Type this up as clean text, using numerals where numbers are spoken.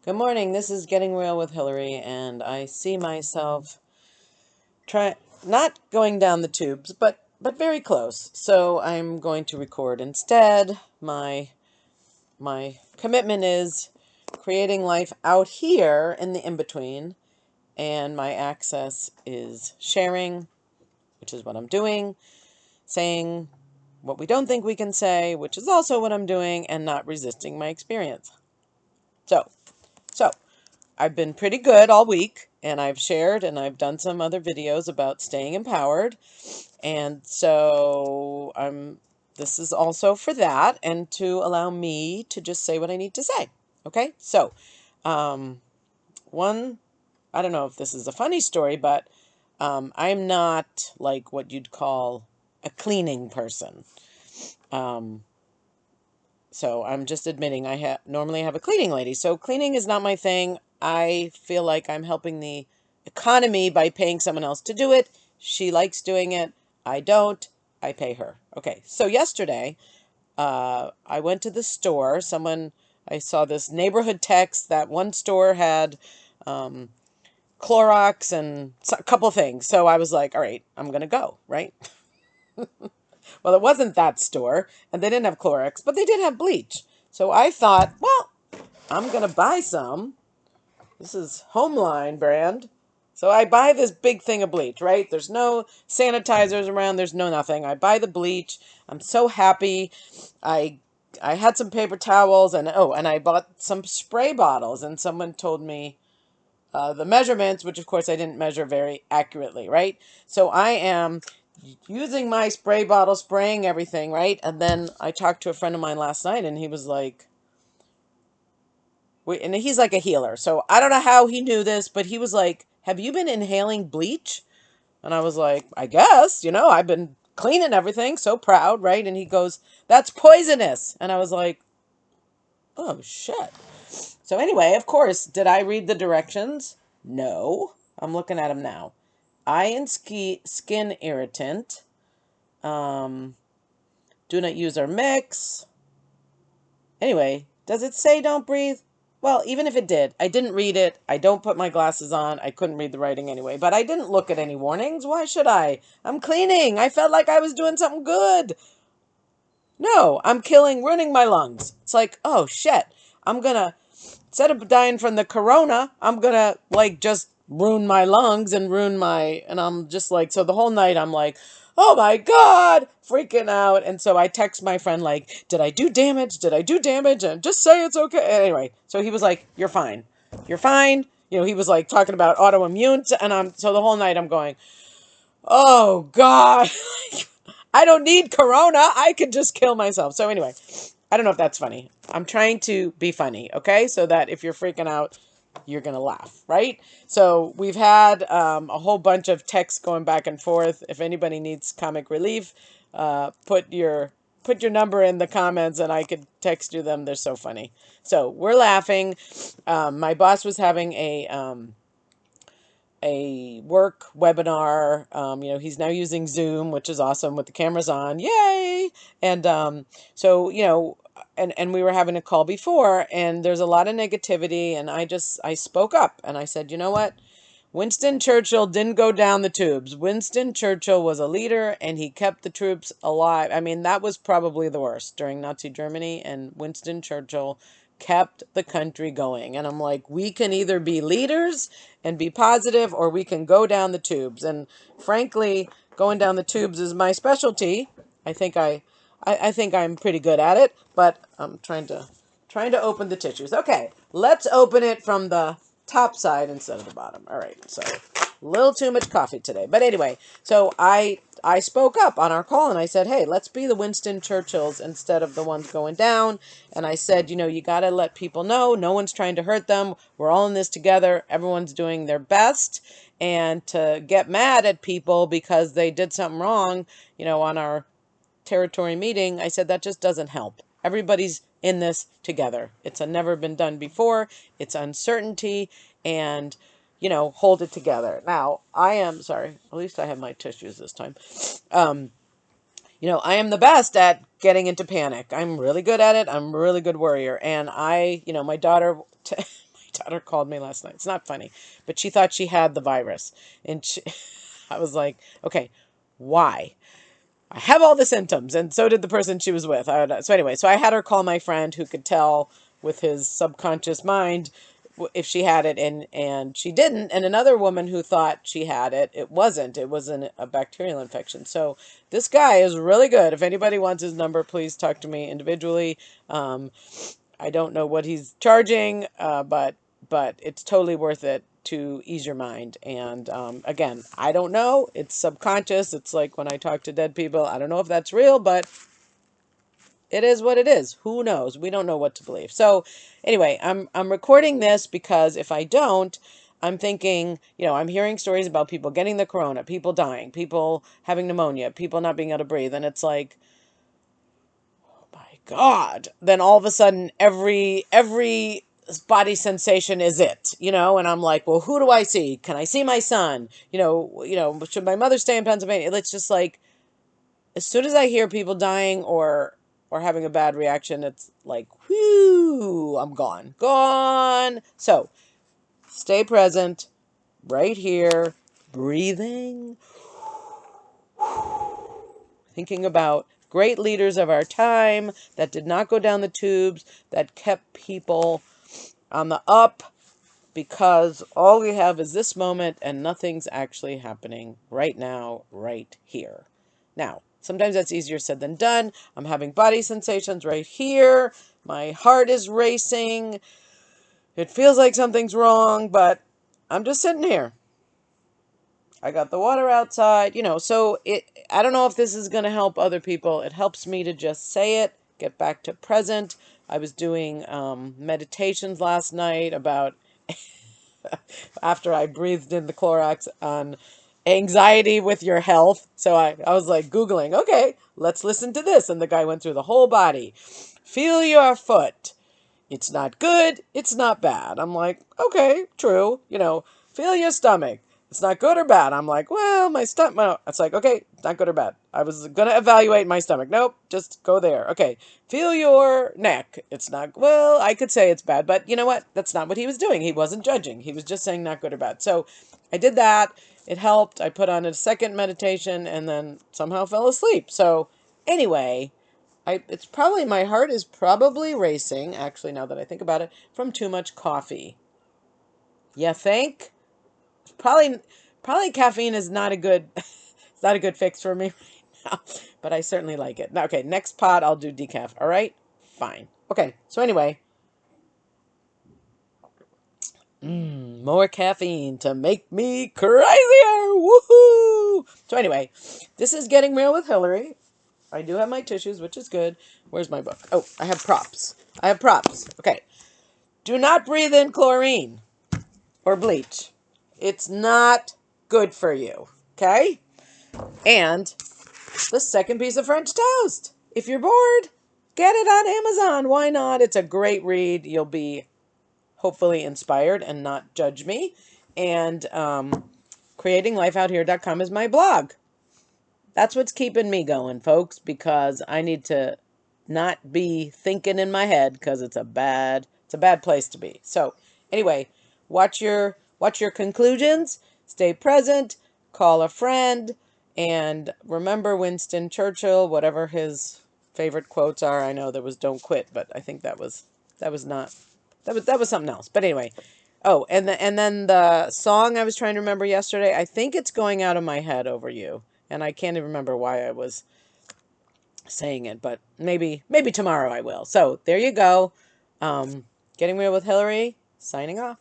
Good morning. This is Getting Real with Hillary, and I see myself not going down the tubes, but very close. So I'm going to record instead. My commitment is creating life out here in the in-between, and my access is sharing, which is what I'm doing, saying what we don't think we can say, which is also what I'm doing, and not resisting my experience. So I've been pretty good all week, and I've shared and I've done some other videos about staying empowered. And so this is also for that and to allow me to just say what I need to say. Okay? So, um one I don't know if this is a funny story, but I'm not like what you'd call a cleaning person. Um So I'm just admitting normally have a cleaning lady. So cleaning is not my thing. I feel like I'm helping the economy by paying someone else to do it. She likes doing it. I don't. I pay her. Okay. So yesterday, I went to the store. I saw this neighborhood text that one store had um, Clorox and a couple things. So I was like, all right, I'm going to go, right? Well, it wasn't that store, and they didn't have Clorox, but they did have bleach. So I thought, well, I'm going to buy some. This is Homeline brand. So I buy this big thing of bleach, right? There's no sanitizers around, there's no nothing. I buy the bleach. I'm so happy. I I had some paper towels and I bought some spray bottles, and someone told me the measurements, which of course I didn't measure very accurately, right? So I am using my spray bottle, spraying everything, right? And then I talked to a friend of mine last night, and he was like, and he's like a healer. So I don't know how he knew this, but he was like, have you been inhaling bleach? And I was like, I guess, I've been cleaning everything, so proud, right? And he goes, that's poisonous. And I was like, oh, shit. So anyway, of course, did I read the directions? No. I'm looking at them now. Eye and skin irritant. Um, do not use or mix. Anyway, does it say don't breathe? Well, even if it did, I didn't read it. I don't put my glasses on. I couldn't read the writing anyway. But I didn't look at any warnings. Why should I? I'm cleaning. I felt like I was doing something good. No, I'm ruining my lungs. It's like, oh shit. I'm gonna, instead of dying from the corona, I'm gonna like just ruin my lungs and and I'm just like, so the whole night I'm like, oh my God, freaking out. And so I text my friend like, did I do damage? Did I do damage? And just say it's okay. Anyway, so he was like, you're fine. You're fine. He was like talking about autoimmune. And so the whole night I'm going, oh God, I don't need corona. I could just kill myself. So anyway, I don't know if that's funny. I'm trying to be funny, okay? So that if you're freaking out, you're going to laugh, right? So we've had a whole bunch of texts going back and forth. If anybody needs comic relief, put your number in the comments and I could text you them. They're so funny. So we're laughing. My boss was having a work webinar. He's now using Zoom, which is awesome with the cameras on. Yay! And so, and we were having a call before, and there's a lot of negativity, and I spoke up and I said, you know what? Winston Churchill didn't go down the tubes. Winston Churchill was a leader and he kept the troops alive. I mean, that was probably the worst during Nazi Germany, and Winston Churchill kept the country going. And I'm like, we can either be leaders and be positive, or we can go down the tubes. And frankly, going down the tubes is my specialty. I think I think I'm pretty good at it, but I'm trying to open the tissues. Okay, let's open it from the top side instead of the bottom. All right, so a little too much coffee today. But anyway, so I spoke up on our call and I said, hey, let's be the Winston Churchills instead of the ones going down. And I said, you got to let people know no one's trying to hurt them. We're all in this together. Everyone's doing their best. And to get mad at people because they did something wrong, on our territory meeting, I said that just doesn't help. Everybody's in this together. It's a never been done before. It's uncertainty, and hold it together. Now, I am sorry. At least I have my tissues this time. Um, I am the best at getting into panic. I'm really good at it. I'm a really good worrier, and my daughter. My daughter called me last night. It's not funny, but she thought she had the virus. And I was like, okay, why? I have all the symptoms, and so did the person she was with. So anyway, so I had her call my friend who could tell with his subconscious mind if she had it, and she didn't. And another woman who thought she had it, it wasn't. It was a bacterial infection. So this guy is really good. If anybody wants his number, please talk to me individually. I don't know what he's charging, but it's totally worth it to ease your mind. And again, I don't know. It's subconscious. It's like when I talk to dead people. I don't know if that's real, but it is what it is. Who knows? We don't know what to believe. So anyway, I'm recording this because if I don't, I'm thinking, I'm hearing stories about people getting the corona, people dying, people having pneumonia, people not being able to breathe, and it's like, my God. Then all of a sudden every body sensation is it, and I'm like, well, who do I see? Can I see my son? Should my mother stay in Pennsylvania? It's just like, as soon as I hear people dying or having a bad reaction, it's like, whoo, I'm gone. Gone. So stay present right here, breathing, thinking about great leaders of our time that did not go down the tubes, that kept people on the up, because all we have is this moment and nothing's actually happening right now, right here. Now, sometimes that's easier said than done. I'm having body sensations right here. My heart is racing. It feels like something's wrong, but I'm just sitting here. I got the water outside, so I don't know if this is going to help other people. It helps me to just say it, get back to present. I was doing meditations last night about after I breathed in the Clorox on anxiety with your health. So I was like Googling, okay, let's listen to this. And the guy went through the whole body. Feel your foot. It's not good. It's not bad. I'm like, okay, true. Feel your stomach. It's not good or bad. I'm like, well, my stomach. It's like, okay, not good or bad. I was going to evaluate my stomach. Nope, just go there. Okay, feel your neck. It's not, well, I could say it's bad, but you know what? That's not what he was doing. He wasn't judging. He was just saying not good or bad. So I did that. It helped. I put on a second meditation and then somehow fell asleep. So anyway, it's probably, my heart is probably racing, actually, now that I think about it, from too much coffee. You think? Probably caffeine is not a good, it's not a good fix for me right now, but I certainly like it. Now, okay, next pod I'll do decaf. All right, fine. Okay, so anyway, more caffeine to make me crazier. Woohoo! So anyway, this is Getting Real with Hillary. I do have my tissues, which is good. Where's my book? Oh, I have props. Okay. Do not breathe in chlorine or bleach. It's not good for you. Okay? And the second piece of French toast. If you're bored, get it on Amazon. Why not? It's a great read. You'll be hopefully inspired and not judge me. And creatinglifeouthere.com is my blog. That's what's keeping me going, folks, because I need to not be thinking in my head because it's a bad place to be. So anyway, watch your conclusions, stay present, call a friend, and remember Winston Churchill, whatever his favorite quotes are. I know there was "Don't quit," but I think that was not, that was something else. But anyway, oh, and then the song I was trying to remember yesterday, I think it's Going Out of My Head Over You. And I can't even remember why I was saying it, but maybe tomorrow I will. So there you go. Getting Real with Hillary, signing off.